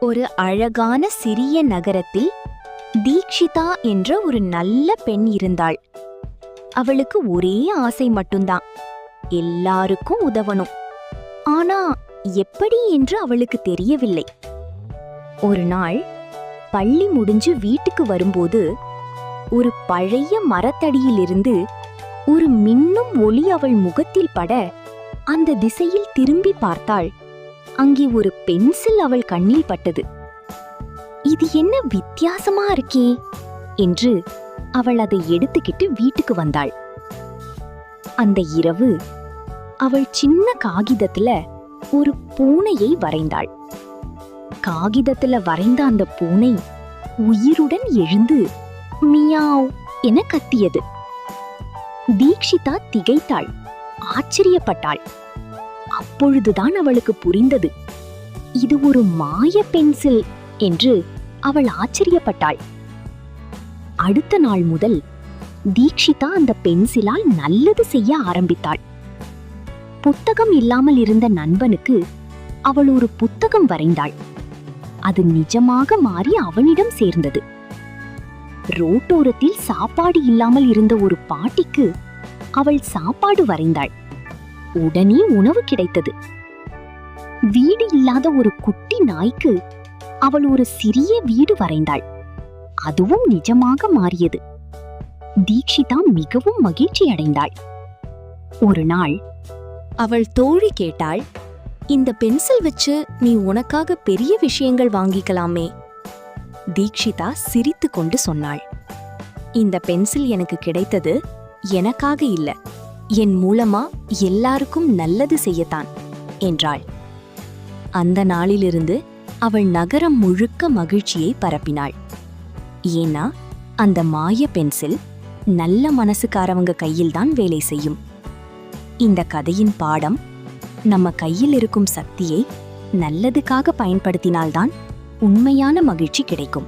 ஒரு அழகான சிறிய நகரத்தில் தீக்ஷிதா என்ற ஒரு நல்ல பெண் இருந்தாள். அவளுக்கு ஒரே ஆசை மட்டும்தான், எல்லாருக்கும் உதவணும். ஆனா எப்படி என்று அவளுக்கு தெரியவில்லை. ஒரு நாள் பள்ளி முடிஞ்சு வீட்டுக்கு வரும்போது ஒரு பழைய மரத்தடியிலிருந்து ஒரு மின்னும் ஒளி அவள் முகத்தில் பட அந்த திசையில் திரும்பி பார்த்தாள். அங்கே ஒரு பென்சில் அவள் கண்ணில் பட்டது. இது என்ன வித்தியாசமா இருக்கே என்று அவள் அதை எடுத்துக்கிட்டு வீட்டுக்கு வந்தாள். அந்த இரவு அவள் சின்ன காகிதத்துல ஒரு பூனையை வரைந்தாள். காகிதத்துல வரைந்த அந்த பூனை உயிருடன் எழுந்து மியாவ் என கத்தியது. தீக்ஷிதா திகைத்தாள், ஆச்சரியப்பட்டாள். அப்பொழுதுதான் அவளுக்கு புரிந்தது, இது ஒரு மாய பென்சில் என்று அவள் ஆச்சரியப்பட்டாள். அடுத்த நாள் முதல் தீக்ஷிதா அந்த பென்சிலால் நல்லது செய்ய ஆரம்பித்தாள். புத்தகம் இல்லாமல் இருந்த நண்பனுக்கு அவள் ஒரு புத்தகம் வரைந்தாள். அது நிஜமாக மாறி அவனிடம் சேர்ந்தது. ரோட்டோரத்தில் சாப்பாடு இல்லாமல் இருந்த ஒரு பாட்டிக்கு அவள் சாப்பாடு வரைந்தாள். உடனே உணவு கிடைத்தது. வீடு இல்லாத ஒரு குட்டி நாய்க்கு அவள் ஒரு சிறிய வீடு வரைந்தாள். அதுவும் நிஜமாக மாறியது. தீக்ஷிதா மிகவும் மகிழ்ச்சி அடைந்தாள். ஒரு நாள் அவள் தோழி கேட்டாள், இந்த பென்சில் வச்சு நீ உனக்காக பெரிய விஷயங்கள் வாங்கிக்கலாமே. தீக்ஷிதா சிரித்து கொண்டு சொன்னாள், இந்த பென்சில் எனக்கு கிடைத்தது எனக்காக இல்ல, என் மூலமா எல்லாருக்கும் நல்லது செய்யத்தான் என்றாள். அந்த நாளிலிருந்து அவள் நகரம் முழுக்க மகிழ்ச்சியை பரப்பினாள். ஏன்னா அந்த மாய பென்சில் நல்ல மனசுக்காரவங்க கையில்தான் வேலை செய்யும். இந்த கதையின் பாடம், நம்ம கையில் இருக்கும் சக்தியை நல்லதுக்காக பயன்படுத்தினால்தான் உண்மையான மகிழ்ச்சி கிடைக்கும்.